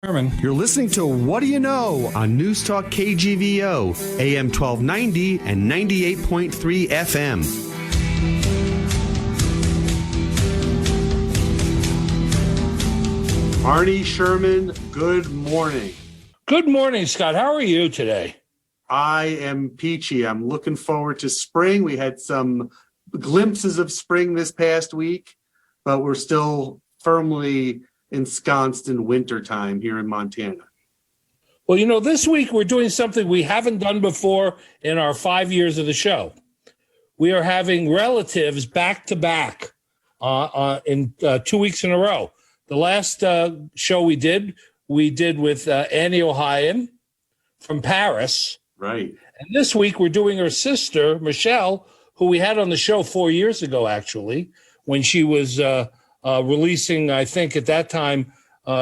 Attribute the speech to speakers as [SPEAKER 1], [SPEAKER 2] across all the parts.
[SPEAKER 1] You're listening to What Do You Know on Newstalk KGVO, AM 1290 and 98.3 FM. Arnie Sherman, good morning.
[SPEAKER 2] Good morning, Scott. How are you today?
[SPEAKER 1] I am peachy. I'm looking forward to spring. We had some glimpses of spring this past week, but we're still firmly ensconced in wintertime here in Montana.
[SPEAKER 2] Well, you know, this week we're doing something we haven't done before in our 5 years of the show. We are having relatives back to back in 2 weeks in a row. The last show we did with Annie Ohayon from Paris.
[SPEAKER 1] Right.
[SPEAKER 2] And this week we're doing her sister, Michèle, who we had on the show 4 years ago, actually, when she was releasing, I think at that time,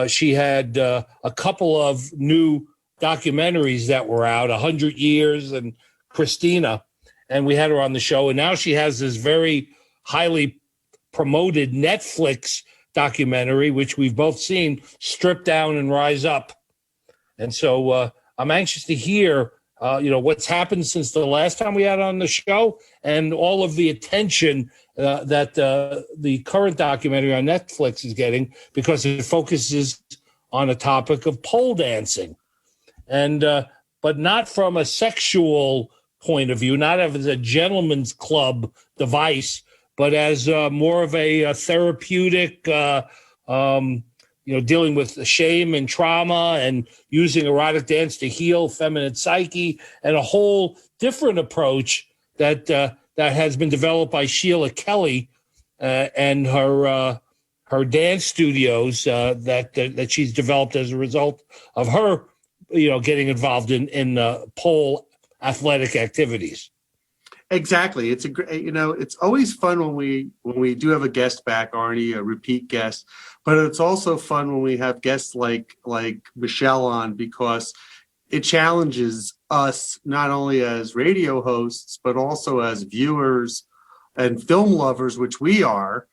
[SPEAKER 2] she had a couple of new documentaries that were out, 100 Years and Christina, and we had her on the show. And now she has this very highly promoted Netflix documentary, which we've both seen, Strip Down and Rise Up. And so I'm anxious to hear, what's happened since the last time we had on the show and all of the attention that the current documentary on Netflix is getting, because it focuses on a topic of pole dancing, and but not from a sexual point of view, not as a gentleman's club device, but as more of a therapeutic, dealing with shame and trauma and using erotic dance to heal feminine psyche, and a whole different approach that has been developed by Sheila Kelly and her dance studios that she's developed as a result of her, getting involved in pole athletic activities.
[SPEAKER 1] Exactly. It's it's always fun when we do have a guest back, Arnie, a repeat guest, but it's also fun when we have guests like Michèle on, because it challenges us not only as radio hosts, but also as viewers and film lovers, which we are.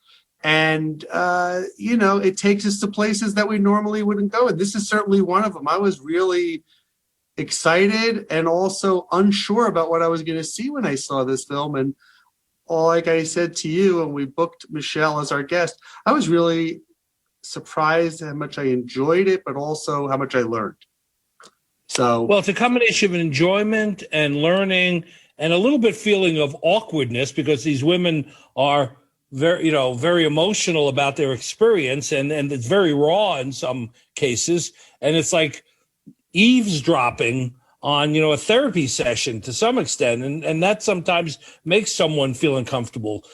[SPEAKER 1] And, it takes us to places that we normally wouldn't go. And this is certainly one of them. I was really excited and also unsure about what I was going to see when I saw this film. And like I said to you, when we booked Michèle as our guest, I was really surprised how much I enjoyed it, but also how much I learned. Well,
[SPEAKER 2] it's a combination of enjoyment and learning and a little bit feeling of awkwardness, because these women are very emotional about their experience, and it's very raw in some cases. And it's like eavesdropping on, a therapy session to some extent. And that sometimes makes someone feel uncomfortable,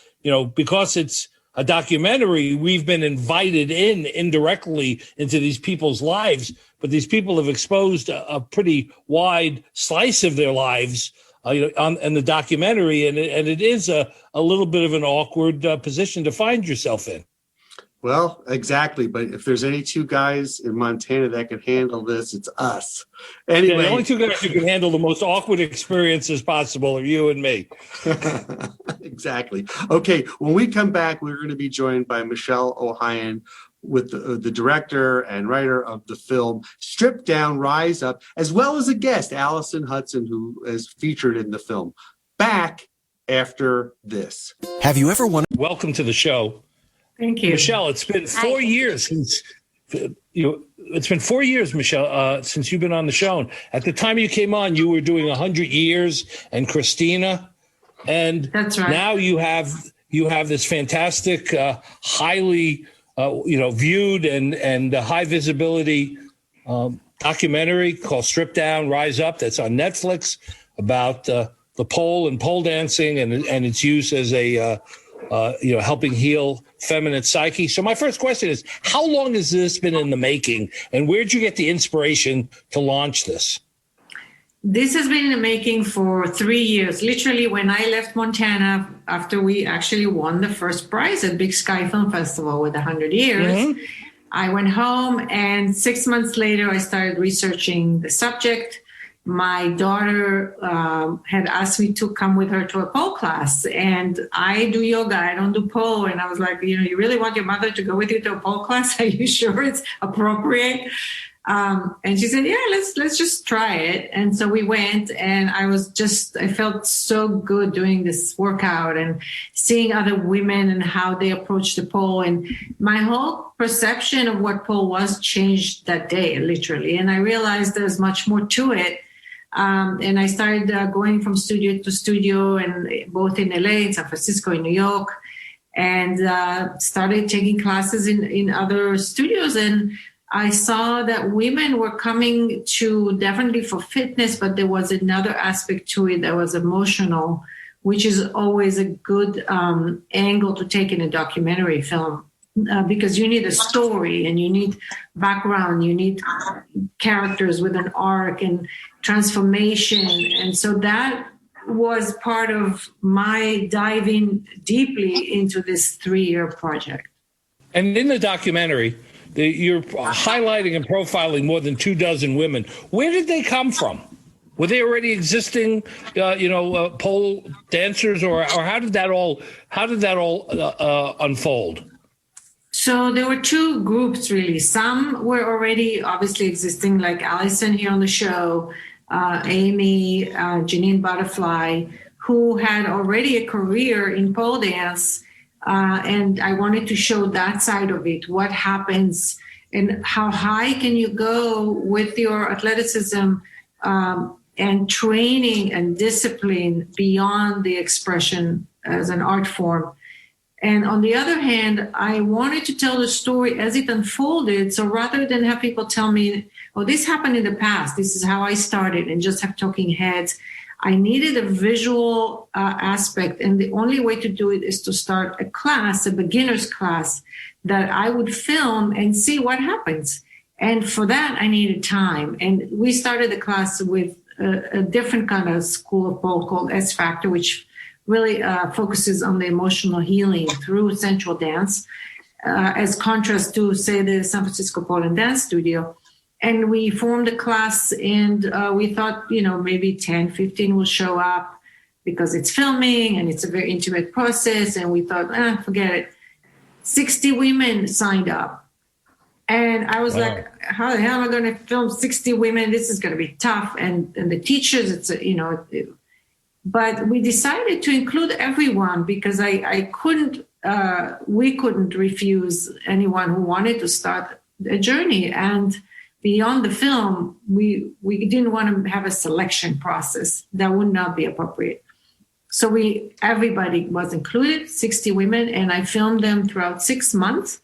[SPEAKER 2] because it's a documentary. We've been invited indirectly into these people's lives, but these people have exposed a pretty wide slice of their lives, in the documentary, and it is a little bit of an awkward position to find yourself in.
[SPEAKER 1] Well, exactly. But if there's any two guys in Montana that can handle this, it's us. Anyway,
[SPEAKER 2] the only two guys who can handle the most awkward experiences possible are you and me.
[SPEAKER 1] Exactly. Okay. When we come back, we're going to be joined by Michèle Ohayon, with the director and writer of the film Strip Down, Rise Up, as well as a guest, Allison Hudson, who is featured in the film. Back after this.
[SPEAKER 3] Have you ever wanted?
[SPEAKER 2] Welcome to the show.
[SPEAKER 4] Thank you,
[SPEAKER 2] Michèle. It's been 4 years since it's been 4 years, Michèle, since you've been on the show. At the time you came on, you were doing 100 Years and Christina, and
[SPEAKER 4] that's right.
[SPEAKER 2] Now you have this fantastic, highly viewed and high visibility documentary called Strip Down, Rise Up, that's on Netflix, about the pole and pole dancing and its use as a helping heal feminine psyche. So my first question is, how long has this been in the making, and where did you get the inspiration to launch this?
[SPEAKER 4] This has been in the making for 3 years. Literally, when I left Montana after we actually won the first prize at Big Sky Film Festival with 100 Years, I went home, and 6 months later, I started researching the subject. My daughter had asked me to come with her to a pole class, and I do yoga. I don't do pole. And I was like, you really want your mother to go with you to a pole class? Are you sure it's appropriate? And she said, yeah, let's just try it. And so we went, and I felt so good doing this workout and seeing other women and how they approach the pole. And my whole perception of what pole was changed that day, literally. And I realized there's much more to it. And I started going from studio to studio, and both in LA, in San Francisco, in New York, and started taking classes in other studios. And I saw that women were coming to definitely for fitness, but there was another aspect to it that was emotional, which is always a good angle to take in a documentary film, because you need a story and you need background, you need characters with an arc and transformation. And so that was part of my diving deeply into this 3-year project.
[SPEAKER 2] And in the documentary, you're highlighting and profiling more than 24 women. Where did they come from? Were they already existing, pole dancers, or how did that all unfold?
[SPEAKER 4] So there were 2 groups, really. Some were already obviously existing, like Allison here on the show, Amy, Janine Butterfly, who had already a career in pole dance. And I wanted to show that side of it, what happens and how high can you go with your athleticism and training and discipline beyond the expression as an art form. And on the other hand, I wanted to tell the story as it unfolded. So rather than have people tell me, oh, this happened in the past, this is how I started, and just have talking heads, I needed a visual aspect. And the only way to do it is to start a class, a beginner's class, that I would film and see what happens. And for that, I needed time. And we started the class with a different kind of school of pole called S Factor, which really focuses on the emotional healing through sensual dance, as contrast to, say, the San Francisco Pole and Dance Studio. And we formed a class, and we thought, maybe 10, 15 will show up because it's filming and it's a very intimate process. And we thought, forget it. 60 women signed up. And I was like, how the hell am I going to film 60 women? This is going to be tough. And the teachers, but we decided to include everyone because we couldn't refuse anyone who wanted to start a journey. And beyond the film, we didn't want to have a selection process. That would not be appropriate. So everybody was included, 60 women, and I filmed them throughout 6 months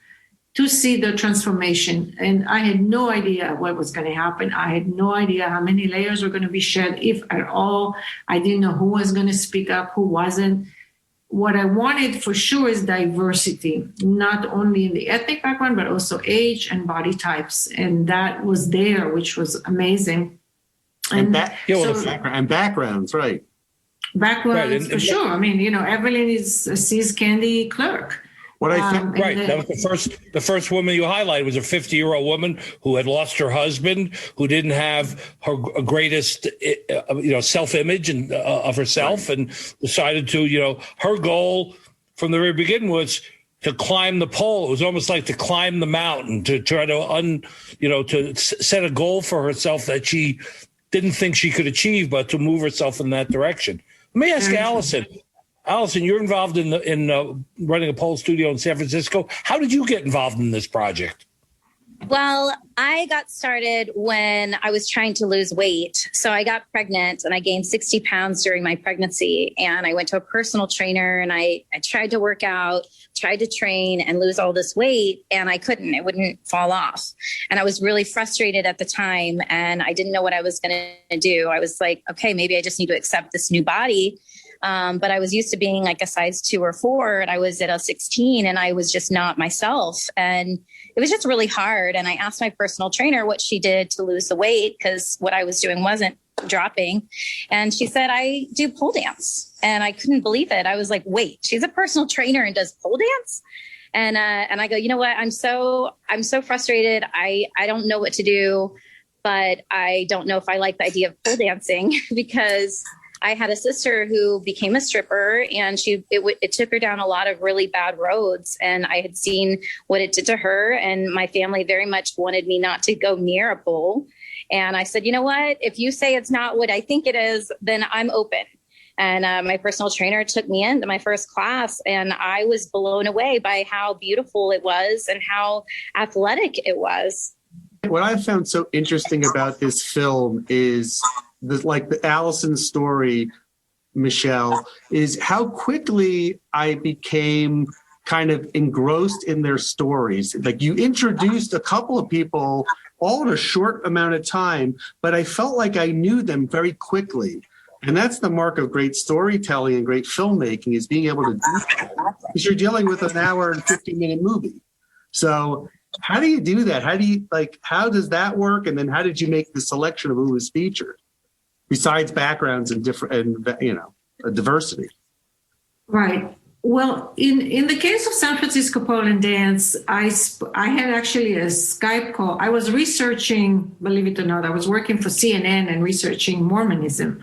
[SPEAKER 4] to see the transformation. And I had no idea what was going to happen. I had no idea how many layers were going to be shed, if at all. I didn't know who was going to speak up, who wasn't. What I wanted for sure is diversity, not only in the ethnic background, but also age and body types. And that was there, which was amazing. And
[SPEAKER 1] backgrounds, right.
[SPEAKER 4] Backgrounds, for sure. I mean, Evelyn is a Seas Candy clerk.
[SPEAKER 2] What I think, right. That was the first woman you highlighted was a 50-year-old woman who had lost her husband, who didn't have her greatest, self-image and of herself, right. And decided to, her goal from the very beginning was to climb the pole. It was almost like to climb the mountain, to try to to set a goal for herself that she didn't think she could achieve, but to move herself in that direction. Let me ask Allison. Allison, you're involved in running a pole studio in San Francisco. How did you get involved in this project?
[SPEAKER 3] Well, I got started when I was trying to lose weight. So I got pregnant and I gained 60 pounds during my pregnancy. And I went to a personal trainer and I tried to work out, tried to train and lose all this weight. And I couldn't. It wouldn't fall off. And I was really frustrated at the time. And I didn't know what I was going to do. I was like, okay, maybe I just need to accept this new body. But I was used to being like a size 2 or 4, and I was at a 16 and I was just not myself. And it was just really hard. And I asked my personal trainer what she did to lose the weight, because what I was doing wasn't dropping. And she said, I do pole dance. And I couldn't believe it. I was like, wait, she's a personal trainer and does pole dance? And I go, you know what? I'm so frustrated. I don't know what to do, but I don't know if I like the idea of pole dancing because I had a sister who became a stripper, and it took her down a lot of really bad roads. And I had seen what it did to her, and my family very much wanted me not to go near a pole. And I said, you know what? If you say it's not what I think it is, then I'm open. And my personal trainer took me into my first class, and I was blown away by how beautiful it was and how athletic it was.
[SPEAKER 1] What I found so interesting about this film is the Allison story, Michelle, is how quickly I became kind of engrossed in their stories. Like, you introduced a couple of people all in a short amount of time, but I felt like I knew them very quickly. And that's the mark of great storytelling and great filmmaking, is being able to do that, because you're dealing with an hour and 50-minute movie. So how do you do that? How does that work? And then how did you make the selection of who was featured, besides backgrounds and diversity?
[SPEAKER 4] Right. Well, in the case of San Francisco Pole and Dance, I had actually a Skype call. I was researching, believe it or not, I was working for CNN and researching Mormonism.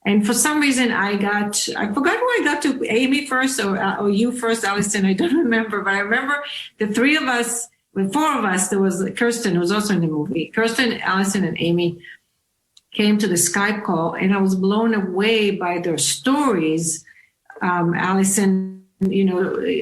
[SPEAKER 4] And for some reason, I forgot who I got to, Amy first or you first, Allison, I don't remember. But I remember the three of us, with four of us, there was Kirsten, who was also in the movie. Kirsten, Allison, and Amy came to the Skype call, and I was blown away by their stories. Allison,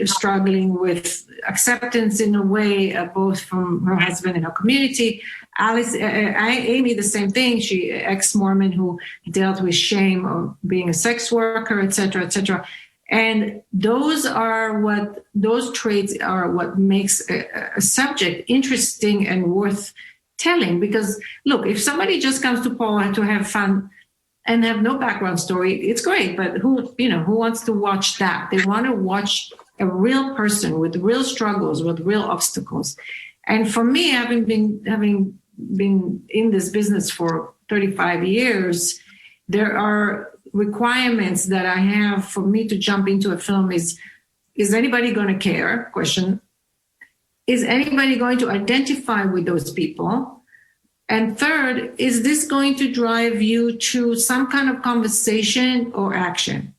[SPEAKER 4] struggling with acceptance in a way, both from her husband and her community. Amy, the same thing. She ex-Mormon who dealt with shame of being a sex worker, et cetera, et cetera. And those traits are what makes a subject interesting and worth telling. Because look, if somebody just comes to Poland to have fun and have no background story, it's great. But who wants to watch that? They want to watch a real person with real struggles, with real obstacles. And for me, having been in this business for 35 years, there are requirements that I have for me to jump into a film. Is anybody going to care? Question. Is anybody going to identify with those people? And third, is this going to drive you to some kind of conversation or action?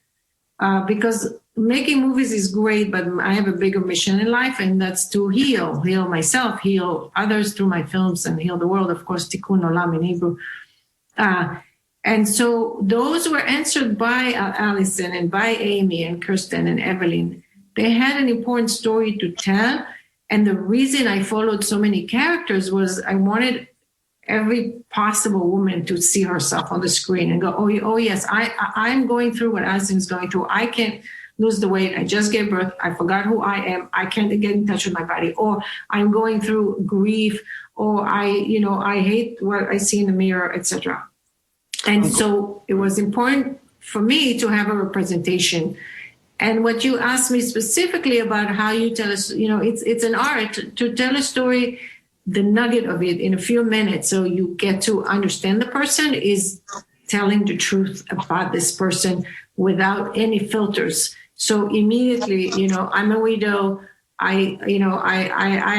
[SPEAKER 4] Because making movies is great, but I have a bigger mission in life, and that's to heal myself, heal others through my films, and heal the world, of course, tikkun olam in Hebrew. And so those were answered by Allison and by Amy and Kirsten and Evelyn. They had an important story to tell. And the reason I followed so many characters was I wanted every possible woman to see herself on the screen and go, oh yes, I'm going through what Allison is going through. I can't lose the weight. I just gave birth. I forgot who I am. I can't get in touch with my body. Or I'm going through grief. Or I hate what I see in the mirror, etc. And so it was important for me to have a representation. And what you asked me specifically about how you tell us, it's an art to tell a story, the nugget of it in a few minutes, so you get to understand the person, is telling the truth about this person without any filters. So immediately, I'm a widow. I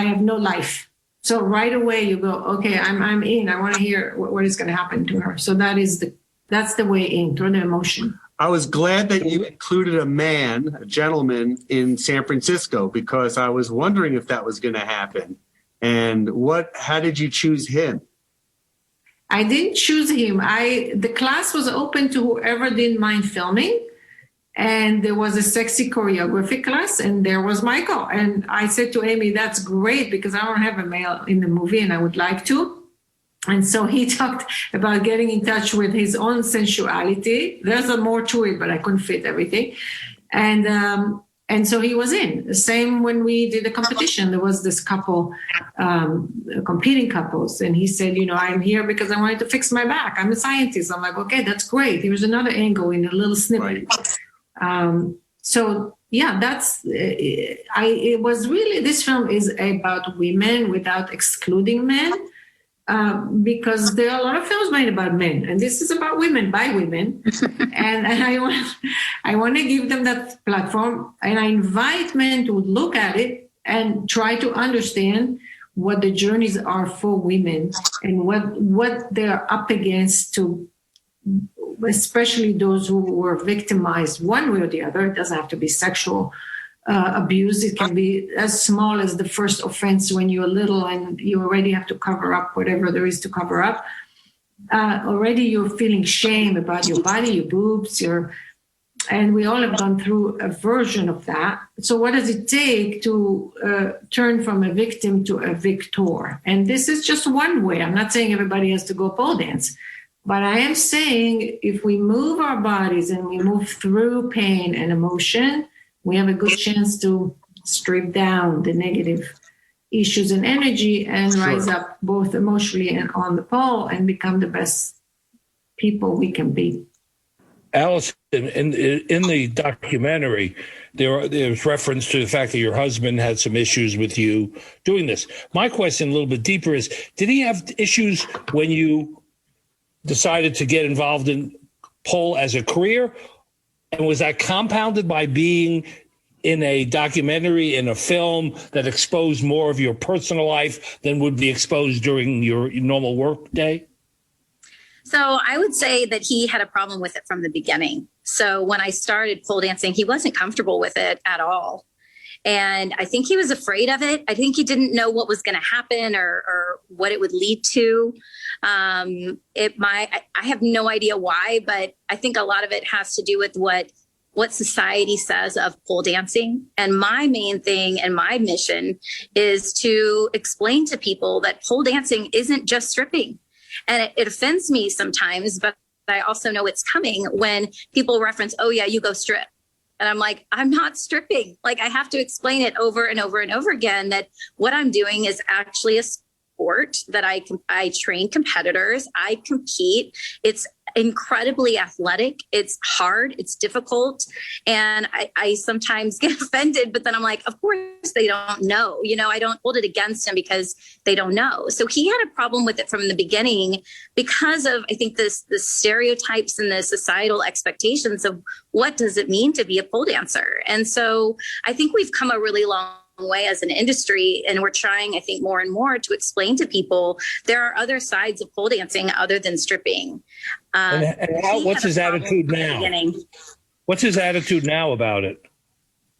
[SPEAKER 4] have no life. So right away you go, okay, I'm in. I want to hear what is going to happen to her. So that's the way in, through the emotion.
[SPEAKER 1] I was glad that you included a gentleman in San Francisco, because I was wondering if that was going to happen. And how did you choose him?
[SPEAKER 4] I didn't choose him. The class was open to whoever didn't mind filming. And there was a sexy choreography class, and there was Michael. And I said to Amy, that's great, because I don't have a male in the movie and I would like to. And so he talked about getting in touch with his own sensuality. There's more to it, but I couldn't fit everything. And so he was in. The same when we did the competition, there was this couple, competing couples. And he said, I'm here because I wanted to fix my back. I'm a scientist. I'm like, okay, that's great. Here's another angle in a little snippet. Right. So yeah, it was really, this film is about women without excluding men. Because there are a lot of films made about men, and this is about women by women. And I want to give them that platform, and I invite men to look at it and try to understand what the journeys are for women and what they're up against to especially those who were victimized one way or the other. It doesn't have to be sexual abuse. It can be as small as the first offense when you're little and you already have to cover up whatever there is to cover up. Already you're feeling shame about your body, your boobs, and we all have gone through a version of that. So what does it take to turn from a victim to a victor? And this is just one way. I'm not saying everybody has to go pole dance, but I am saying if we move our bodies and we move through pain and emotion, we have a good chance to strip down the negative issues and energy and rise up both emotionally and on the pole and become the best people we can be.
[SPEAKER 2] Allison, in the documentary, there's reference to the fact that your husband had some issues with you doing this. My question a little bit deeper is, did he have issues when you decided to get involved in pole as a career? And was that compounded by being in a documentary, in a film that exposed more of your personal life than would be exposed during your normal work day?
[SPEAKER 3] So I would say that he had a problem with it from the beginning. So when I started pole dancing, he wasn't comfortable with it at all. And I think he was afraid of it. I think he didn't know what was going to happen or what it would lead to. I have no idea why, but I think a lot of it has to do with what society says of pole dancing. And my main thing and my mission is to explain to people that pole dancing isn't just stripping. And it offends me sometimes, but I also know it's coming when people reference, oh yeah, you go strip. And I'm like, I'm not stripping. Like, I have to explain it over and over and over again that what I'm doing is actually a sport, that I train competitors, I compete. It's incredibly athletic. It's hard. It's difficult. And I sometimes get offended, but then I'm like, of course they don't know. I don't hold it against them because they don't know. So he had a problem with it from the beginning because of, I think, the stereotypes and the societal expectations of what does it mean to be a pole dancer. And so I think we've come a really long way as an industry, and we're trying, I think, more and more to explain to people there are other sides of pole dancing other than stripping.
[SPEAKER 2] What's his attitude now? What's his attitude now about it?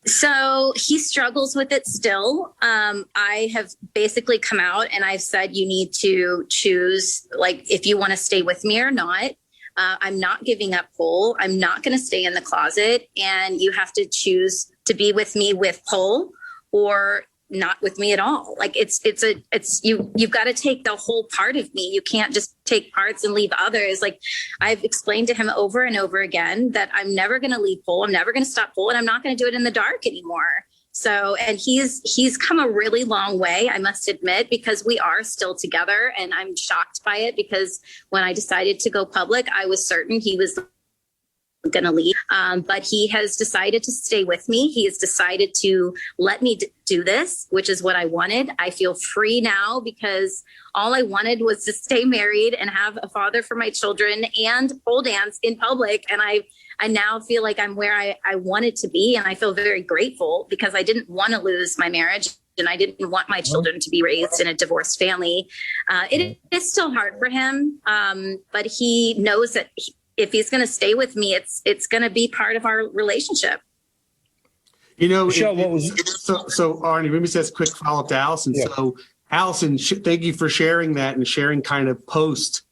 [SPEAKER 3] So he struggles with it still. I have basically come out and I've said, you need to choose, like, if you want to stay with me or not. I'm not giving up pole. I'm not going to stay in the closet, and you have to choose to be with me with pole or not with me at all. Like you've got to take the whole part of me. You can't just take parts and leave others. Like, I've explained to him over and over again that I'm never going to leave pole. I'm never going to stop pole, and I'm not going to do it in the dark anymore. So, and he's come a really long way, I must admit, because we are still together, and I'm shocked by it because when I decided to go public, I was certain he was going to leave. But he has decided to stay with me. He has decided to let me do this, which is what I wanted. I feel free now because all I wanted was to stay married and have a father for my children and pole dance in public. And I now feel like I'm where I wanted to be. And I feel very grateful because I didn't want to lose my marriage. And I didn't want my children to be raised in a divorced family. It is still hard for him, but he knows that if he's going to stay with me, it's going to be part of our relationship.
[SPEAKER 2] Michelle,
[SPEAKER 1] so Arnie, let me say a quick follow up to Allison. Yeah. So Allison, thank you for sharing that and sharing kind of post,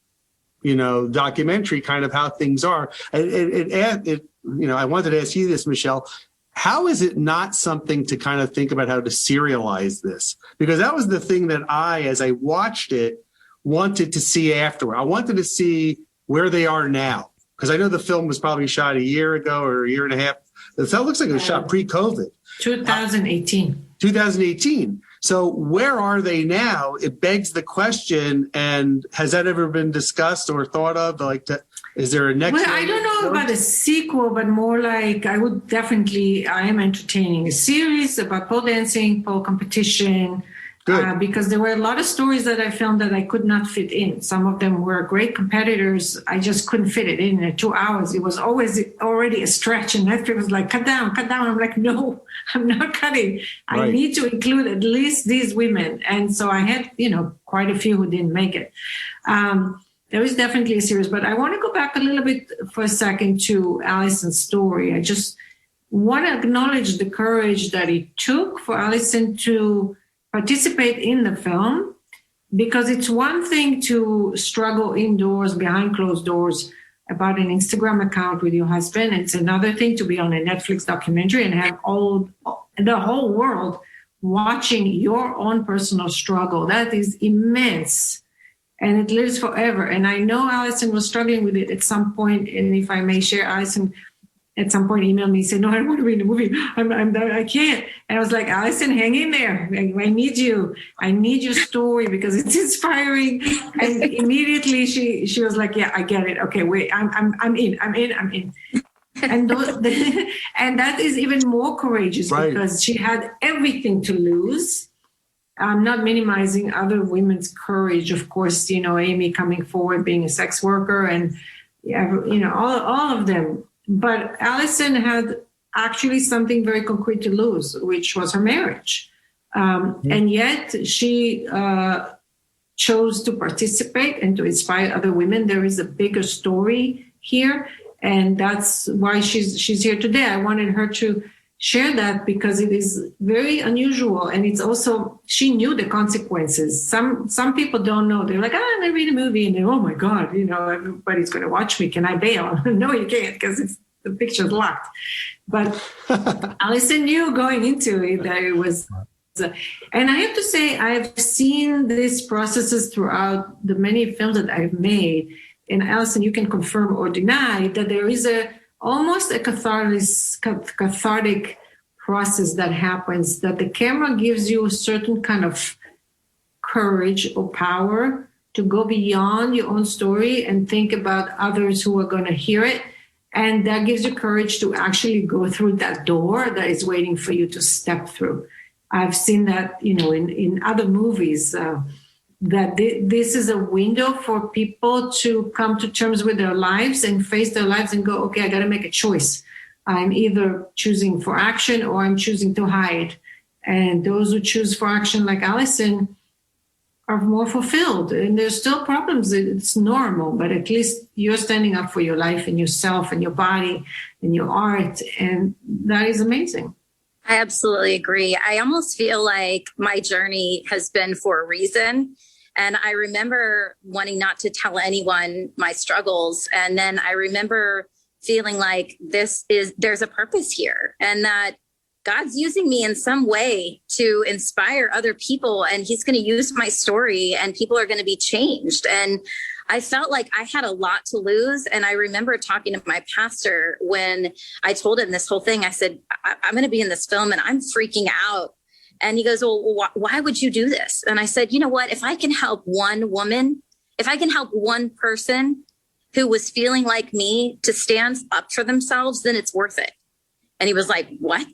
[SPEAKER 1] documentary kind of how things are. I wanted to ask you this, Michelle. How is it not something to kind of think about how to serialize this? Because that was the thing that as I watched it, wanted to see afterward. I wanted to see where they are now. Because I know the film was probably shot a year ago or a year and a half. That looks like it was shot pre-COVID.
[SPEAKER 4] 2018.
[SPEAKER 1] 2018. So where are they now? It begs the question, and has that ever been discussed or thought of? Is there a next?
[SPEAKER 4] Well, I don't know about a sequel, but more like I am entertaining a series about pole dancing, pole competition. Because there were a lot of stories that I filmed that I could not fit in. Some of them were great competitors. I just couldn't fit it in 2 hours. It was always already a stretch. And Netflix was like, cut down. I'm like, no, I'm not cutting. Right. I need to include at least these women. And so I had, quite a few who didn't make it. there is definitely a series. But I want to go back a little bit for a second to Allison's story. I just want to acknowledge the courage that it took for Allison to participate in the film, because it's one thing to struggle indoors behind closed doors about an Instagram account with your husband. It's another thing to be on a Netflix documentary and have the whole world watching your own personal struggle. That is immense, and it lives forever. And I know Allison was struggling with it at some point. And if I may share, Allison at some point emailed me and said, "No, I don't want to be in the movie. I can't." And I was like, "Allison, hang in there. I need you. I need your story because it's inspiring." And immediately she was like, "Yeah, I get it. Okay, wait, I'm in. And and that is even more courageous, right? Because she had everything to lose. I'm not minimizing other women's courage, of course. Amy coming forward, being a sex worker, and all of them. But Allison had actually something very concrete to lose, which was her marriage. And yet she chose to participate and to inspire other women. There is a bigger story here, and that's why she's here today. I wanted her to share that because it is very unusual, and it's also, she knew the consequences. Some people don't know. They're like, I'm going to read a movie, and they're, oh my God, everybody's going to watch me. Can I bail? No, you can't, because the picture's locked. But Allison knew going into it that it was. And I have to say, I've seen these processes throughout the many films that I've made. And Allison, you can confirm or deny that there is almost a cathartic process that happens, that the camera gives you a certain kind of courage or power to go beyond your own story and think about others who are going to hear it. And that gives you courage to actually go through that door that is waiting for you to step through. I've seen that, in other movies, that this is a window for people to come to terms with their lives and face their lives and go, okay, I got to make a choice. I'm either choosing for action or I'm choosing to hide. And those who choose for action, like Allison, are more fulfilled. And there's still problems. It's normal, but at least you're standing up for your life and yourself and your body and your art. And that is amazing.
[SPEAKER 3] I absolutely agree. I almost feel like my journey has been for a reason. And I remember wanting not to tell anyone my struggles. And then I remember feeling like there's a purpose here, and that God's using me in some way to inspire other people, and he's going to use my story and people are going to be changed. And I felt like I had a lot to lose. And I remember talking to my pastor when I told him this whole thing. I said, I'm going to be in this film and I'm freaking out. And he goes, well, why would you do this? And I said, you know what, if I can help one woman, if I can help one person who was feeling like me to stand up for themselves, then it's worth it. And he was like, what?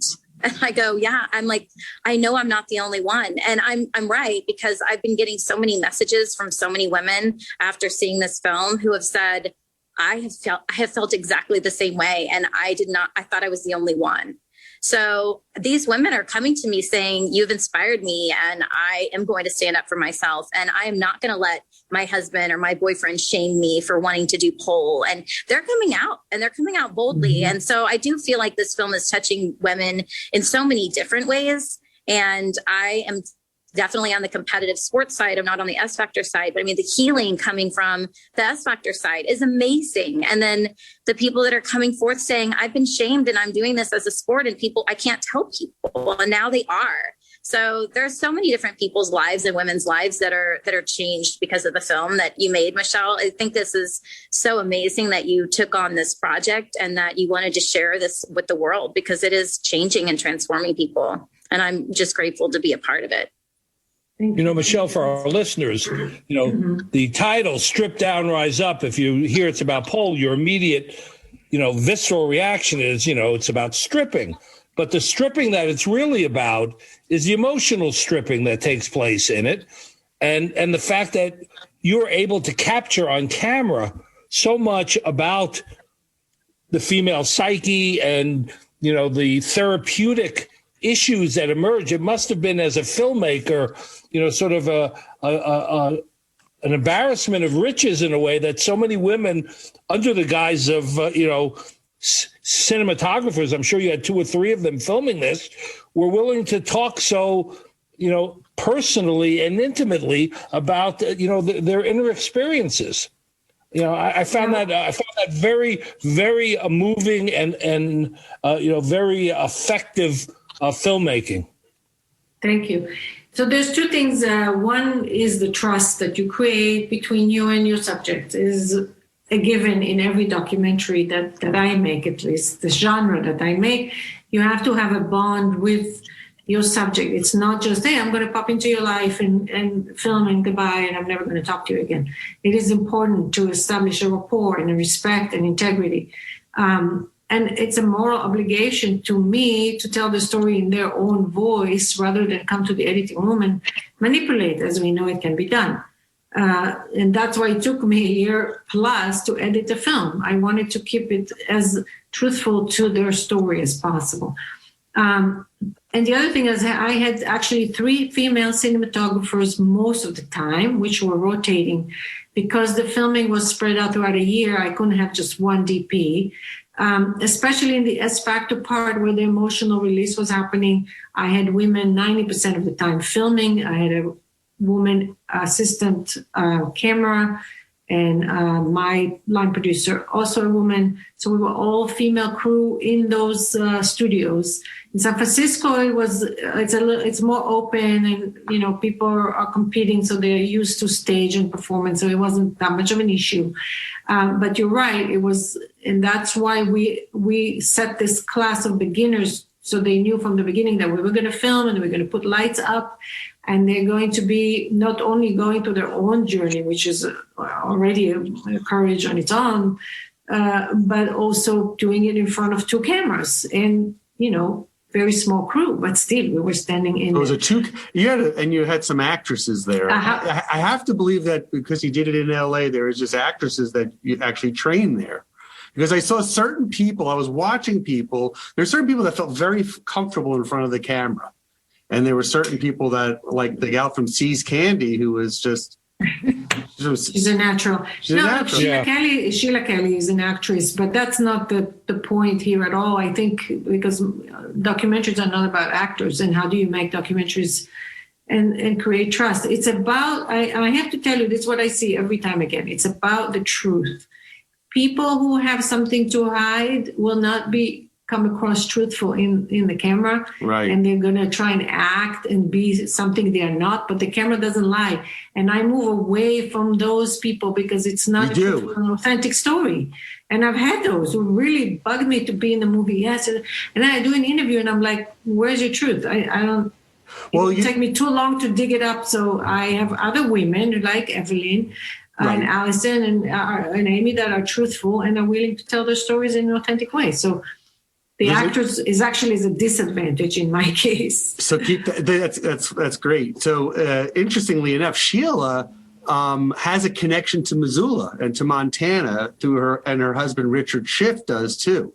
[SPEAKER 3] And I go, yeah. I'm like, I know I'm not the only one. And I'm right, because I've been getting so many messages from so many women after seeing this film who have said, I have felt exactly the same way. And I thought I was the only one. So these women are coming to me saying, you've inspired me and I am going to stand up for myself. And I am not going to let my husband or my boyfriend shame me for wanting to do pole. And they're coming out, and they're coming out boldly. Mm-hmm. And so I do feel like this film is touching women in so many different ways. And I am definitely on the competitive sports side. I'm not on the S Factor side, but I mean, the healing coming from the S Factor side is amazing. And then the people that are coming forth saying, I've been shamed and I'm doing this as a sport, and I can't tell people. And now they are. So there's so many different people's lives and women's lives that are changed because of the film that you made, Michèle. I think this is so amazing that you took on this project and that you wanted to share this with the world, because it is changing and transforming people. And I'm just grateful to be a part of it.
[SPEAKER 2] Michèle, for our listeners, the title, Strip Down, Rise Up, if you hear it's about pole, your immediate, visceral reaction is, it's about stripping. But the stripping that it's really about is the emotional stripping that takes place in it. And the fact that you're able to capture on camera so much about the female psyche and, the therapeutic issues that emerge. It must have been, as a filmmaker, sort of a an embarrassment of riches in a way that so many women, under the guise of cinematographers, I'm sure you had 2 or 3 of them filming this, were willing to talk so personally and intimately about their inner experiences. I found that very, very moving and very effective filmmaking.
[SPEAKER 4] Thank you. So there's 2 things. One is the trust that you create between you and your subject is a given in every documentary that I make, at least the genre that I make. You have to have a bond with your subject. It's not just, hey, I'm going to pop into your life and film and goodbye, and I'm never going to talk to you again. It is important to establish a rapport and a respect and integrity. And it's a moral obligation to me to tell the story in their own voice rather than come to the editing room and manipulate, as we know it can be done. And that's why it took me a year plus to edit the film. I wanted to keep it as truthful to their story as possible. And the other thing is I had actually 3 female cinematographers most of the time, which were rotating. Because the filming was spread out throughout a year, I couldn't have just one DP. Especially in the S Factor part where the emotional release was happening, I had women 90% of the time filming. I had a woman assistant camera, and my line producer, also a woman. So we were all female crew in those studios. In San Francisco, it's more open, and people are competing, so they're used to stage and performance, so it wasn't that much of an issue. But you're right, it was, and that's why we set this class of beginners, so they knew from the beginning that we were going to film and we were going to put lights up, and they're going to be not only going through their own journey, which is already a courage on its own, but also doing it in front of 2 cameras and, very small crew, but still we were standing in.
[SPEAKER 1] It was you had some actresses there. I have to believe that because you did it in LA, there was just actresses that you actually trained there. Because I saw certain people, I was watching people, there's certain people that felt very comfortable in front of the camera. And there were certain people that, like the gal from See's Candy, who was just...
[SPEAKER 4] She's a natural. Sheila Kelly is an actress, but that's not the point here at all. I think because documentaries are not about actors and how do you make documentaries and create trust. It's about, I have to tell you, this is what I see every time again. It's about the truth. People who have something to hide will not come across truthful in the camera,
[SPEAKER 1] right?
[SPEAKER 4] And they're going to try and act and be something they are not, but the camera doesn't lie. And I move away from those people because it's not an authentic story. And I've had those who really bugged me to be in the movie. Yes. And I do an interview and I'm like, where's your truth? I don't, it take me too long to dig it up. So I have other women like Evelyn and Allison and Amy that are truthful and are willing to tell their stories in an authentic way. So the actors is a disadvantage in my case. So
[SPEAKER 1] keep that's great. So interestingly enough, Sheila has a connection to Missoula and to Montana through her husband Richard Schiff does too,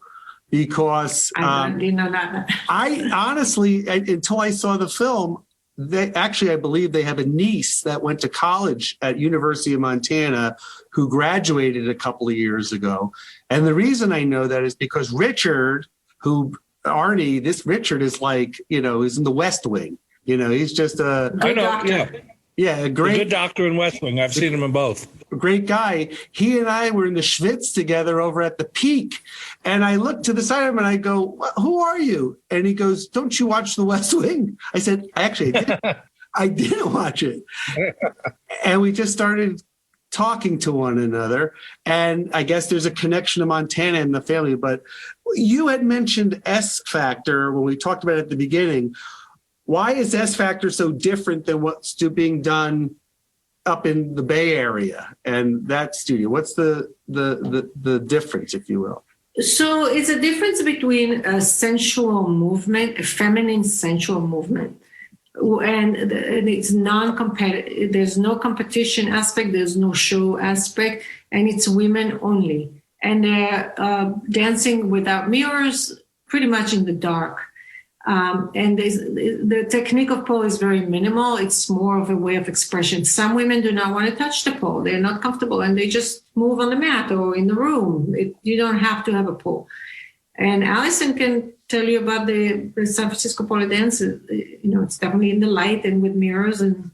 [SPEAKER 1] because
[SPEAKER 4] I didn't know that.
[SPEAKER 1] I honestly, until I saw the film, I believe they have a niece that went to college at University of Montana who graduated a couple of years ago, and the reason I know that is because Richard. Arnie, this Richard is like, he's in the West Wing. He's just a
[SPEAKER 2] good doctor in West Wing. I've seen him in both.
[SPEAKER 1] Great guy. He and I were in the Schwitz together over at the Peak. And I looked to the side of him and I go, who are you? And he goes, don't you watch the West Wing? I said, actually, I didn't watch it. And we just started talking to one another. And I guess there's a connection to Montana in the family. But you had mentioned S Factor when we talked about it at the beginning. Why is S Factor so different than what's being done up in the Bay Area and that studio? What's the difference, if you will?
[SPEAKER 4] So it's a difference between a sensual movement, a feminine sensual movement, and it's non-competitive. There's no competition aspect. There's no show aspect, and it's women only. And they're dancing without mirrors, pretty much in the dark. And the technique of pole is very minimal. It's more of a way of expression. Some women do not want to touch the pole. They're not comfortable, and they just move on the mat or in the room. You don't have to have a pole. And Allison can tell you about the San Francisco pole dance. It's definitely in the light and with mirrors and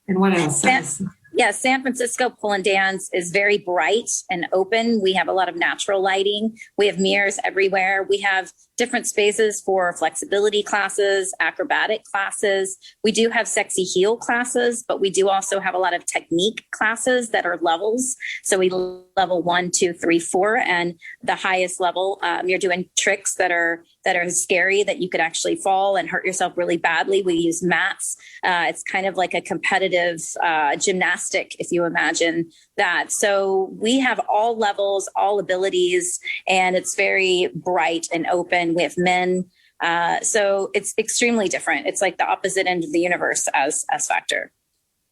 [SPEAKER 4] what else?
[SPEAKER 3] San Francisco pole and dance is very bright and open. We have a lot of natural lighting. We have mirrors everywhere. We have different spaces for flexibility classes, acrobatic classes. We do have sexy heel classes, but we do also have a lot of technique classes that are levels. So we level 1, 2, 3, 4, and the highest level, you're doing tricks that are scary, that you could actually fall and hurt yourself really badly. We use mats. It's kind of like a competitive gymnastic, if you imagine that. So we have all levels, all abilities, and it's very bright and open. We have men. So it's extremely different. It's like the opposite end of the universe as Factor.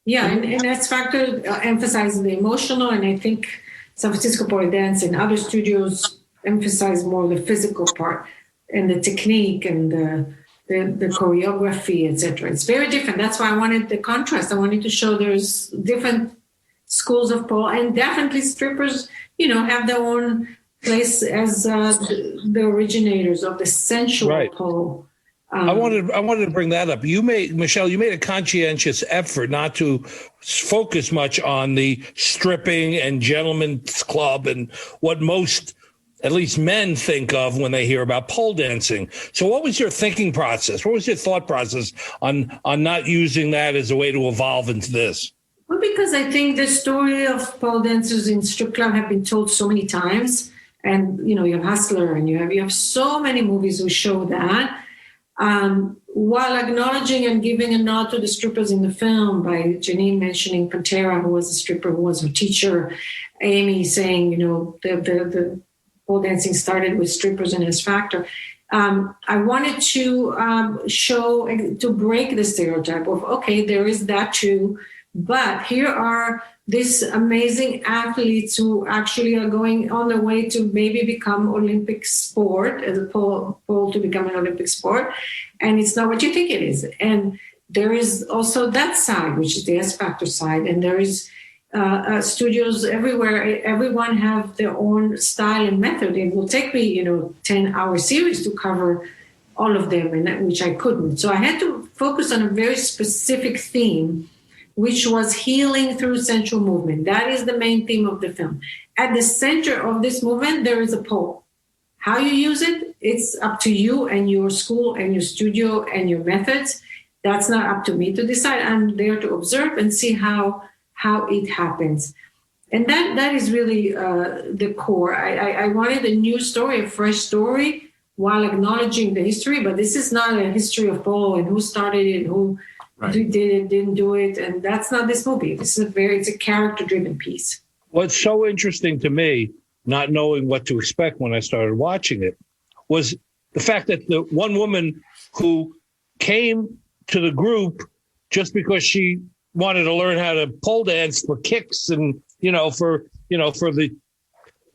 [SPEAKER 4] Yeah, and as Factor emphasizes the emotional, and I think San Francisco Pole Dance and other studios emphasize more the physical part and the technique and the choreography, etc. It's very different. That's why I wanted the contrast. I wanted to show there's different schools of pole, and definitely strippers, have their own place as the originators of the sensual pole.
[SPEAKER 2] I wanted to bring that up. Michèle, you made a conscientious effort not to focus much on the stripping and gentlemen's club and what most, at least men, think of when they hear about pole dancing. So what was your thinking process? What was your thought process on not using that as a way to evolve into this?
[SPEAKER 4] Well, because I think the story of pole dancers in strip club have been told so many times. And, you have Hustler, and you have so many movies who show that. While acknowledging and giving a nod to the strippers in the film by Janine mentioning Pantera, who was a stripper, who was her teacher, Amy saying, the pole dancing started with strippers and as Factor. I wanted to to break the stereotype of, okay, there is that too, but here are these amazing athletes who actually are going on their way to maybe become Olympic sport, as a pole to become an Olympic sport. And it's not what you think it is. And there is also that side, which is the S Factor side. And there is studios everywhere. Everyone have their own style and method. It will take me, 10-hour series to cover all of them, and which I couldn't. So I had to focus on a very specific theme, which was healing through sensual movement. That is the main theme of the film. At the center of this movement, there is a pole. How you use it, it's up to you and your school and your studio and your methods. That's not up to me to decide. I'm there to observe and see how it happens. And that is really the core. I wanted a new story, a fresh story, while acknowledging the history. But this is not a history of pole and who started it, who did it, didn't do it. And that's not this movie. It's a character-driven piece.
[SPEAKER 2] What's so interesting to me, not knowing what to expect when I started watching it, was the fact that the one woman who came to the group just because she wanted to learn how to pole dance for kicks and, for the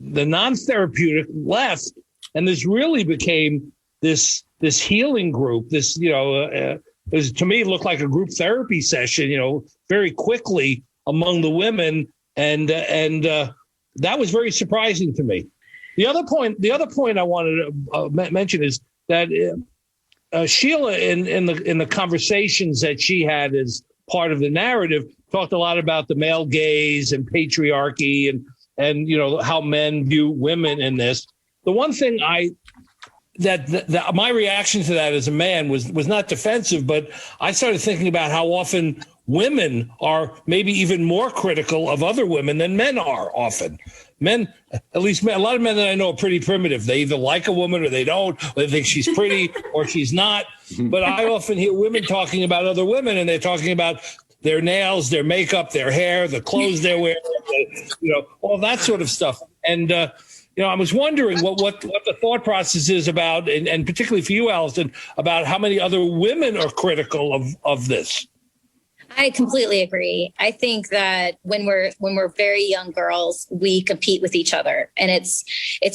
[SPEAKER 2] non-therapeutic left. And this really became this healing group, to me, it looked like a group therapy session, very quickly among the women. And that was very surprising to me. The other point I wanted to mention is that Sheila, in the conversations that she had as part of the narrative, talked a lot about the male gaze and patriarchy and how men view women in this. The one thing that my reaction to that as a man was not defensive, but I started thinking about how often women are maybe even more critical of other women than men are often. Men, at least a lot of men that I know are pretty primitive. They either like a woman or they don't, or they think she's pretty or she's not. But I often hear women talking about other women, and they're talking about their nails, their makeup, their hair, the clothes they're wearing, all that sort of stuff. And, I was wondering what the thought process is about, and particularly for you, Allison, about how many other women are critical of this.
[SPEAKER 3] I completely agree. I think that when we're very young girls, we compete with each other, and it's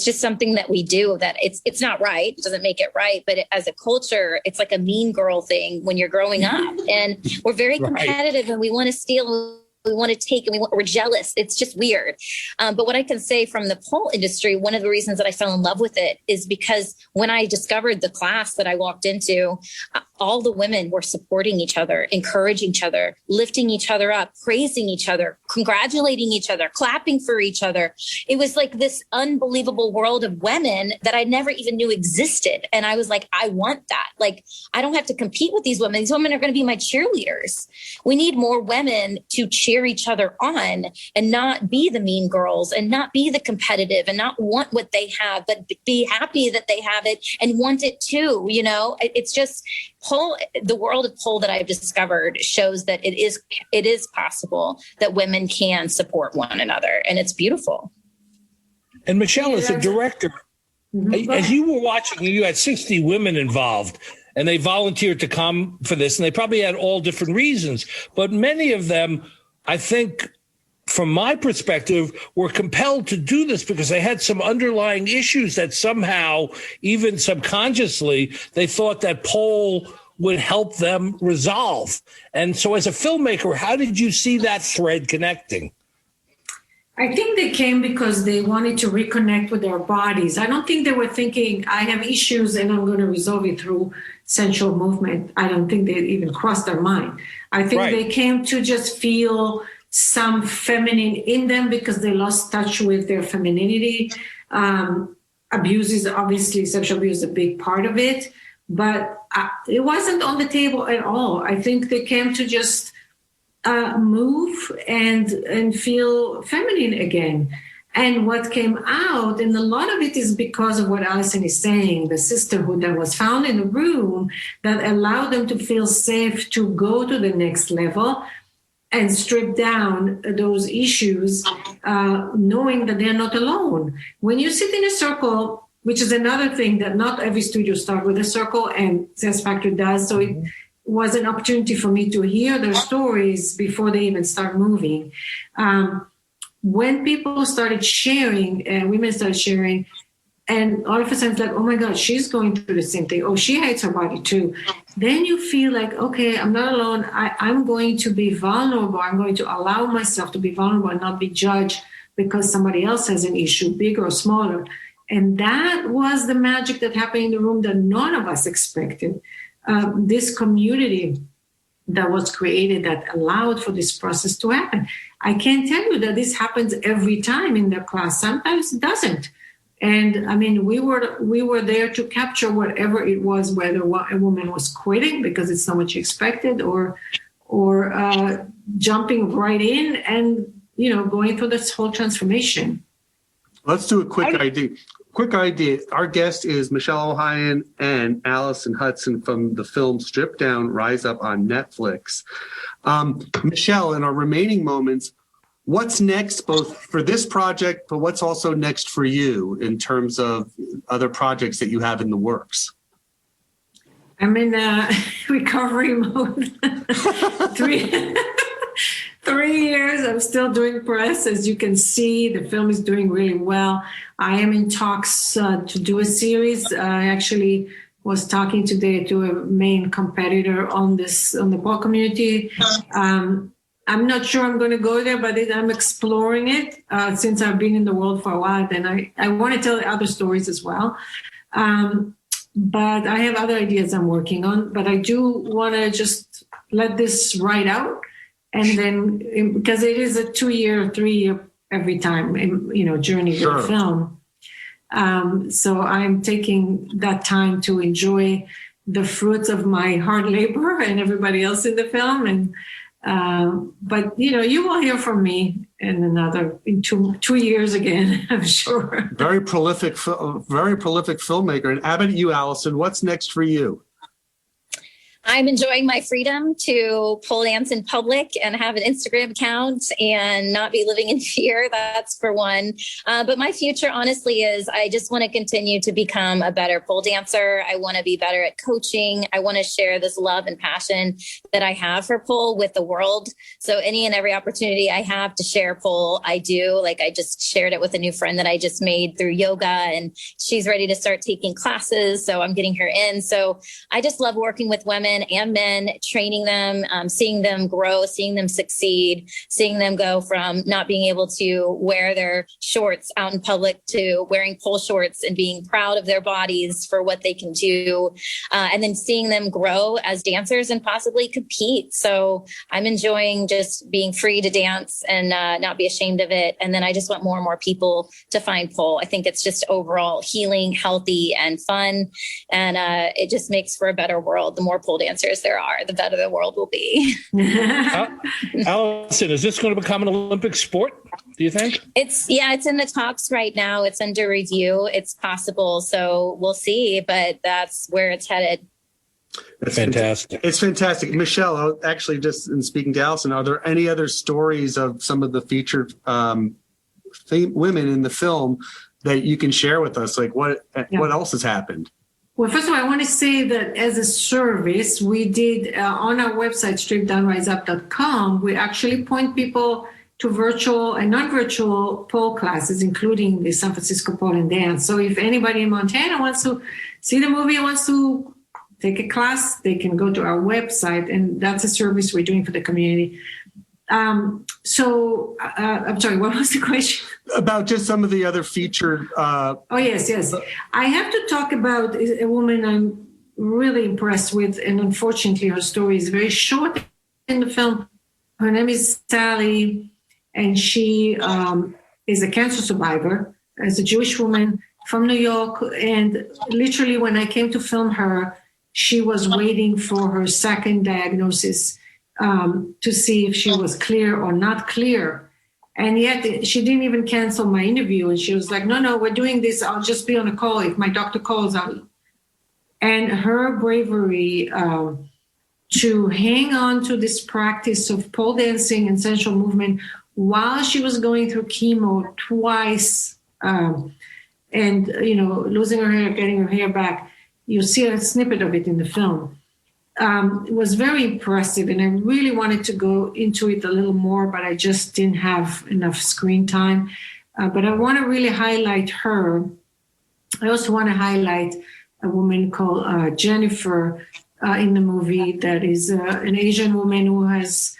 [SPEAKER 3] just something that we do. That it's not right. It doesn't make it right. But as a culture, it's like a mean girl thing when you're growing up, and we're very competitive, and we want to steal. We want to take, and we're jealous. It's just weird. But what I can say from the pole industry, one of the reasons that I fell in love with it is because when I discovered the class that I walked into, all the women were supporting each other, encouraging each other, lifting each other up, praising each other, congratulating each other, clapping for each other. It was like this unbelievable world of women that I never even knew existed. And I was like, I want that. Like, I don't have to compete with these women. These women are going to be my cheerleaders. We need more women to cheer each other on and not be the mean girls and not be the competitive and not want what they have, but be happy that they have it and want it too. You know, it's just the world of pole that I've discovered shows that it is possible that women can support one another, and it's beautiful.
[SPEAKER 2] And Michèle, as a director, as you were watching, you had 60 women involved, and they volunteered to come for this, and they probably had all different reasons, but many of them, I think, from my perspective, were compelled to do this because they had some underlying issues that somehow, even subconsciously, they thought that pole would help them resolve. And so as a filmmaker, how did you see that thread connecting?
[SPEAKER 4] I think they came because they wanted to reconnect with their bodies. I don't think they were thinking, I have issues and I'm going to resolve it through sensual movement. I don't think they even crossed their mind. I think they came to just feel some feminine in them because they lost touch with their femininity. Abuse is obviously, sexual abuse is a big part of it, but it wasn't on the table at all. I think they came to just move and feel feminine again. And what came out, and a lot of it is because of what Allison is saying, the sisterhood that was found in the room that allowed them to feel safe to go to the next level and strip down those issues, knowing that they're not alone. When you sit in a circle, which is another thing that not every studio starts with a circle, and Sense Factor does, so it was an opportunity for me to hear their stories before they even start moving. When people started sharing, women started sharing, and all of a sudden it's like, oh my God, she's going through the same thing. Oh, she hates her body too. Then you feel like, okay, I'm not alone. I'm going to be vulnerable. I'm going to allow myself to be vulnerable and not be judged because somebody else has an issue, big or smaller. And that was the magic that happened in the room that none of us expected. This community that was created that allowed for this process to happen. I can't tell you that this happens every time in the class. Sometimes it doesn't. And I mean, we were there to capture whatever it was, whether a woman was quitting because it's not what she expected, or jumping right in and going through this whole transformation.
[SPEAKER 1] Let's do a quick ID. Quick idea. Our guest is Michèle Ohayon and Allison Hudson from the film Strip Down, Rise Up on Netflix. Michèle, in our remaining moments, what's next both for this project, but what's also next for you in terms of other projects that you have in the works?
[SPEAKER 4] I'm in recovery mode. 3 years, I'm still doing press. As you can see, the film is doing really well. I am in talks to do a series. I actually was talking today to a main competitor on the pole community. I'm not sure I'm going to go there, but I'm exploring it since I've been in the world for a while. Then I want to tell other stories as well. But I have other ideas I'm working on. But I do want to just let this ride out. And then, because it is a 2-year, 3-year every time, journey with the film. So I'm taking that time to enjoy the fruits of my hard labor and everybody else in the film. And but you will hear from me in 2 years again, I'm sure.
[SPEAKER 1] Very prolific filmmaker. And how about you, Allison? What's next for you?
[SPEAKER 3] I'm enjoying my freedom to pole dance in public and have an Instagram account and not be living in fear. That's for one. But my future, honestly, is I just want to continue to become a better pole dancer. I want to be better at coaching. I want to share this love and passion that I have for pole with the world. So any and every opportunity I have to share pole, I do. Like I just shared it with a new friend that I just made through yoga, and she's ready to start taking classes. So I'm getting her in. So I just love working with women and men, training them, seeing them grow, seeing them succeed, seeing them go from not being able to wear their shorts out in public to wearing pole shorts and being proud of their bodies for what they can do. And then seeing them grow as dancers and possibly compete. So I'm enjoying just being free to dance and not be ashamed of it. And then I just want more and more people to find pole. I think it's just overall healing, healthy, and fun. And it just makes for a better world. The more pole dancers there are, the better the world will be.
[SPEAKER 2] Allison, is this going to become an Olympic sport, do you think?
[SPEAKER 3] It's in the talks right now. It's under review. It's possible. So we'll see, but that's where it's headed.
[SPEAKER 2] That's fantastic.
[SPEAKER 1] It's fantastic. Michèle, actually, just in speaking to Allison, are there any other stories of some of the featured women in the film that you can share with us? Like what else has happened?
[SPEAKER 4] Well, first of all, I want to say that as a service, we did on our website, stripdownriseup.com, we actually point people to virtual and non-virtual pole classes, including the San Francisco Pole and Dance. So if anybody in Montana wants to see the movie and wants to take a class, they can go to our website, and that's a service we're doing for the community. I'm sorry, what was the question?
[SPEAKER 1] About just some of the other featured.
[SPEAKER 4] Yes. I have to talk about a woman I'm really impressed with, and unfortunately her story is very short in the film. Her name is Sally, and she is a cancer survivor, as a Jewish woman from New York. And literally when I came to film her, she was waiting for her second diagnosis to see if she was clear or not clear. And yet she didn't even cancel my interview. And she was like, no, we're doing this. I'll just be on a call. If my doctor calls, and her bravery to hang on to this practice of pole dancing and sensual movement while she was going through chemo twice and, losing her hair, getting her hair back. You see a snippet of it in the film. It was very impressive, and I really wanted to go into it a little more, but I just didn't have enough screen time. But I want to really highlight her. I also want to highlight a woman called Jennifer in the movie that is an Asian woman who has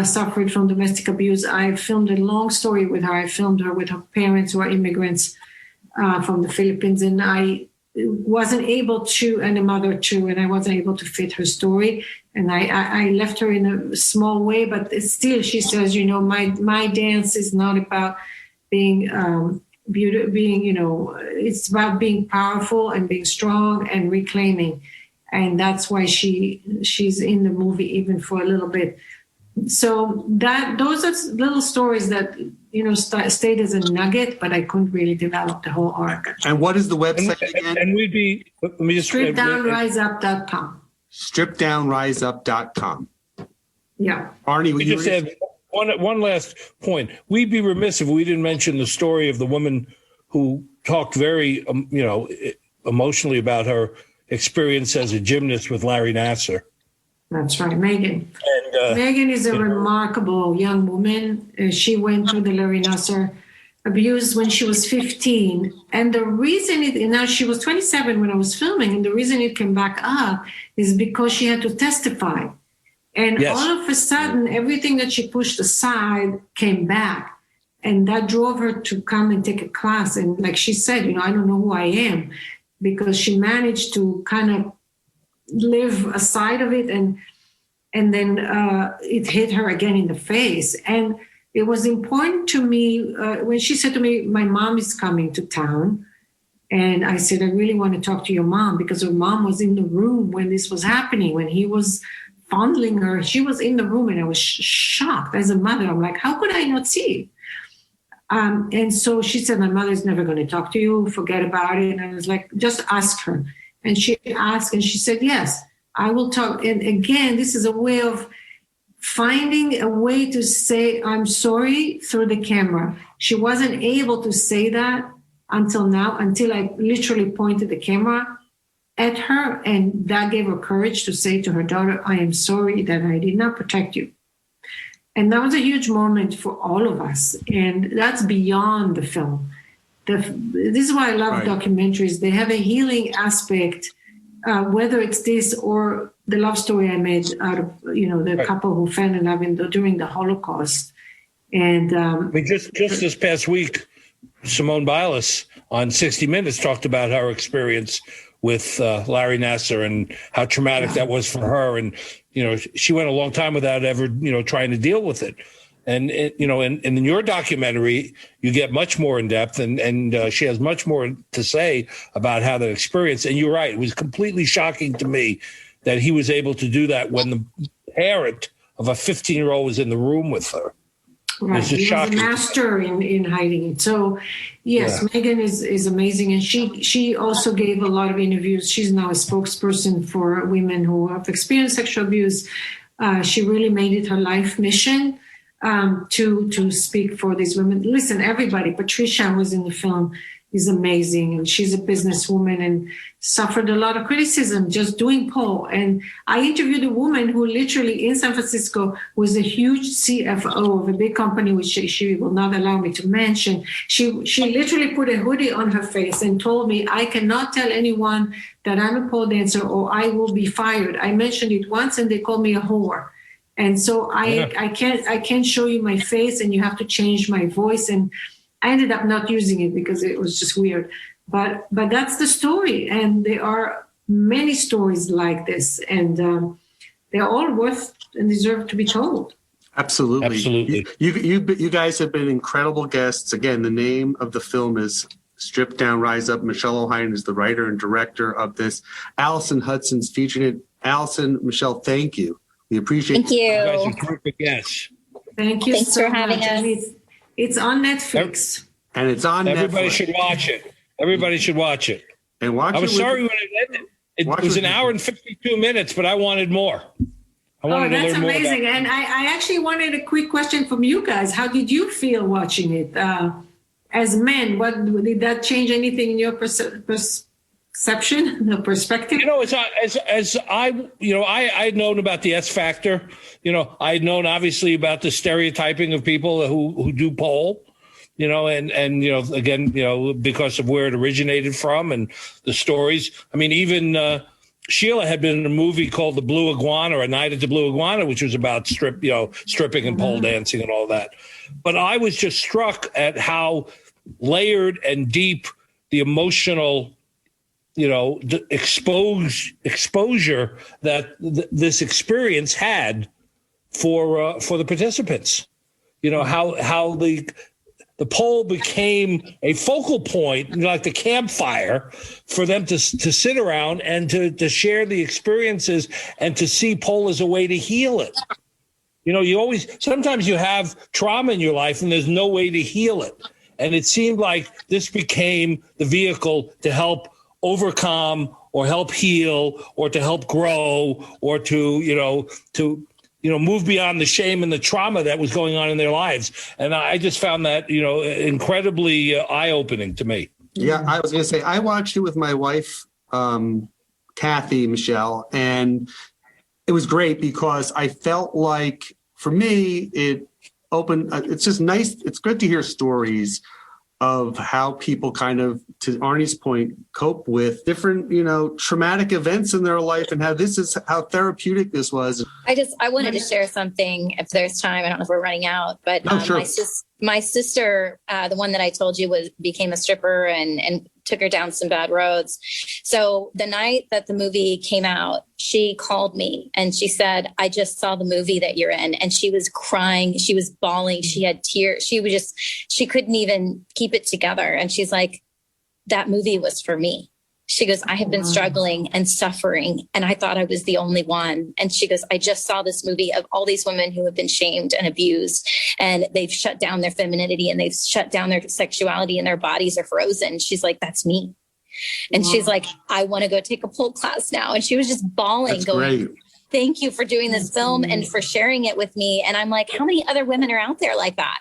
[SPEAKER 4] suffered from domestic abuse. I filmed a long story with her. I filmed her with her parents who are immigrants from the Philippines, and I wasn't able to, and a mother too, and I wasn't able to fit her story. And I left her in a small way, but still she says, my dance is not about being it's about being powerful and being strong and reclaiming. And that's why she's in the movie even for a little bit. So those are little stories that stayed as a nugget, but I couldn't really develop the whole arc.
[SPEAKER 1] And what is the website again?
[SPEAKER 2] And let me just
[SPEAKER 4] stripdownriseup.com.
[SPEAKER 1] Stripdownriseup.com.
[SPEAKER 4] Yeah.
[SPEAKER 1] Arnie,
[SPEAKER 2] we just have one last point. We'd be remiss if we didn't mention the story of the woman who talked very, emotionally about her experience as a gymnast with Larry Nassar.
[SPEAKER 4] That's right, Megan. And Megan is a remarkable young woman. She went through the Larry Nassar abuse when she was 15. And the reason now she was 27 when I was filming, and the reason it came back up is because she had to testify. And all of a sudden, everything that she pushed aside came back. And that drove her to come and take a class. And like she said, I don't know who I am, because she managed to kind of live a side of it, and then it hit her again in the face. And it was important to me when she said to me, my mom is coming to town. And I said, I really want to talk to your mom, because her mom was in the room when this was happening, when he was fondling her. She was in the room, and I was shocked as a mother. I'm like, how could I not see? And so she said, my mother's never going to talk to you. Forget about it. And I was like, just ask her. And she asked, and she said, yes. I will talk. And again, this is a way of finding a way to say, I'm sorry through the camera. She wasn't able to say that until now, until I literally pointed the camera at her. And that gave her courage to say to her daughter, I am sorry that I did not protect you. And that was a huge moment for all of us. And that's beyond the film. This is why I love documentaries. They have a healing aspect, whether it's this or the love story I made out of, the couple who fell in love during the Holocaust. And
[SPEAKER 2] just this past week, Simone Biles on 60 Minutes talked about her experience with Larry Nassar and how traumatic that was for her. And, she went a long time without ever, trying to deal with it. And in your documentary, you get much more in depth, and she has much more to say about how that experience. And you're right; it was completely shocking to me that he was able to do that when the parent of a 15-year-old was in the room with her.
[SPEAKER 4] Right, he was a master in hiding it. So, yes, Megan is amazing, and she also gave a lot of interviews. She's now a spokesperson for women who have experienced sexual abuse. She really made it her life mission to speak for these women. Listen, everybody, Patricia was in the film, is amazing. And she's a businesswoman and suffered a lot of criticism just doing pole. And I interviewed a woman who literally in San Francisco was a huge CFO of a big company, which she will not allow me to mention. She literally put a hoodie on her face and told me, I cannot tell anyone that I'm a pole dancer or I will be fired. I mentioned it once and they called me a whore. And so I can't show you my face and you have to change my voice. And I ended up not using it because it was just weird. But that's the story. And there are many stories like this. And they're all worth and deserve to be told.
[SPEAKER 1] Absolutely. You guys have been incredible guests. Again, the name of the film is Strip Down, Rise Up. Michèle Ohayon is the writer and director of this. Allison Hudson's featured it. Allison, Michelle, thank you. We appreciate it.
[SPEAKER 3] Thank you.
[SPEAKER 2] You guys are terrific guests.
[SPEAKER 4] Thank you
[SPEAKER 3] Thanks
[SPEAKER 4] so
[SPEAKER 3] for having
[SPEAKER 4] much.
[SPEAKER 3] us.
[SPEAKER 4] It's on Netflix.
[SPEAKER 1] And it's on
[SPEAKER 2] Everybody
[SPEAKER 1] Netflix.
[SPEAKER 2] should watch it. Everybody should watch it.
[SPEAKER 1] And watch
[SPEAKER 2] I was
[SPEAKER 1] it with-
[SPEAKER 2] sorry when it ended. It was an hour and 52 minutes, but I wanted more. I wanted to
[SPEAKER 4] That's
[SPEAKER 2] learn more
[SPEAKER 4] amazing.
[SPEAKER 2] about it.
[SPEAKER 4] And I actually wanted a quick question from you guys. How did you feel watching it? As men, did that change anything in your perception, the perspective?
[SPEAKER 2] I had known about the S Factor. I had known obviously about the stereotyping of people who do pole. Again, because of where it originated from and the stories. I mean, even Sheila had been in a movie called The Blue Iguana, or A Night at the Blue Iguana, which was about stripping and pole dancing and all that. But I was just struck at how layered and deep the emotional, exposure that this experience had for the participants. How the pole became a focal point, like the campfire, for them to sit around and to share the experiences and to see pole as a way to heal it. Sometimes you have trauma in your life and there's no way to heal it. And it seemed like this became the vehicle to help overcome or help heal or to help grow or to move beyond the shame and the trauma that was going on in their lives. And I just found that, incredibly eye-opening to me.
[SPEAKER 1] Yeah, I was going to say, I watched it with my wife, Kathy, Michelle, and it was great because I felt like, for me, it opened, it's just nice. It's good to hear stories of how people kind of, to Arnie's point, cope with different, traumatic events in their life and how therapeutic this was.
[SPEAKER 3] I wanted to share something if there's time. I don't know if we're running out, but
[SPEAKER 1] sure.
[SPEAKER 3] My sister, the one that I told you became a stripper and took her down some bad roads. So the night that the movie came out, she called me and she said, I just saw the movie that you're in. And she was crying. She was bawling. She had tears. She couldn't even keep it together. And she's like, that movie was for me. She goes, I have been struggling and suffering, and I thought I was the only one. And she goes, I just saw this movie of all these women who have been shamed and abused, and they've shut down their femininity and they've shut down their sexuality and their bodies are frozen. She's like, that's me. And she's like, I want to go take a pole class now. And she was just bawling,
[SPEAKER 1] That's
[SPEAKER 3] going,
[SPEAKER 1] great.
[SPEAKER 3] thank you for doing this film and for sharing it with me. And I'm like, how many other women are out there like that?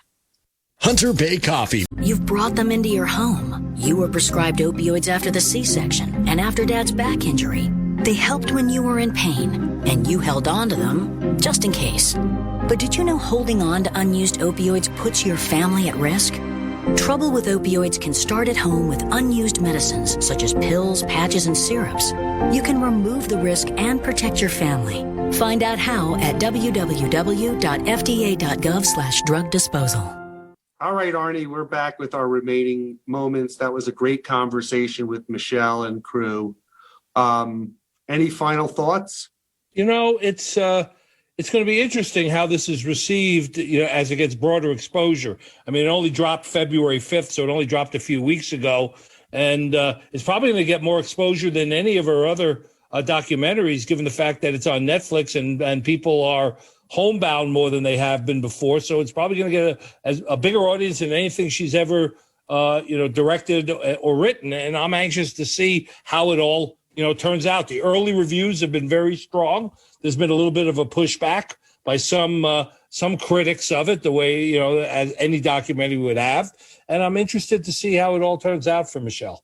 [SPEAKER 5] Hunter Bay Coffee.
[SPEAKER 6] You've brought them into your home. You were prescribed opioids after the C-section and after Dad's back injury. They helped when you were in pain, and you held on to them just in case. But did you know holding on to unused opioids puts your family at risk? Trouble with opioids can start at home with unused medicines such as pills, patches, and syrups. You can remove the risk and protect your family. Find out how at www.fda.gov/drug disposal.
[SPEAKER 1] All right, Arnie, we're back with our remaining moments. That was a great conversation with Michèle and crew. Any final thoughts?
[SPEAKER 2] It's going to be interesting how this is received, as it gets broader exposure. I mean, it only dropped February 5th, so it only dropped a few weeks ago. And it's probably going to get more exposure than any of our other documentaries, given the fact that it's on Netflix and people are homebound more than they have been before. So it's probably going to get a bigger audience than anything she's ever, directed or written. And I'm anxious to see how it all, turns out. The early reviews have been very strong. There's been a little bit of a pushback by some critics of it, the way, as any documentary would have. And I'm interested to see how it all turns out for Michèle.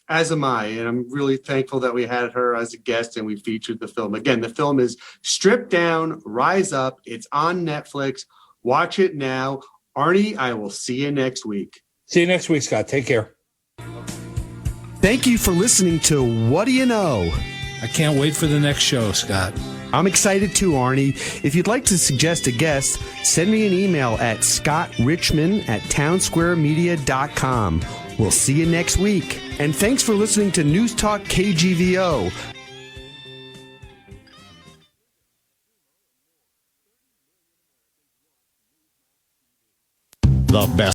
[SPEAKER 1] As am I, and I'm really thankful that we had her as a guest and we featured the film. Again, the film is Strip Down, Rise Up. It's on Netflix. Watch it now. Arnie, I will see you next week.
[SPEAKER 2] See you next week, Scott. Take care.
[SPEAKER 5] Thank you for listening to What Do You Know?
[SPEAKER 2] I can't wait for the next show, Scott.
[SPEAKER 5] I'm excited too, Arnie. If you'd like to suggest a guest, send me an email at scottrichmond@townsquaremedia.com. We'll see you next week. And thanks for listening to Newstalk KGVO. The best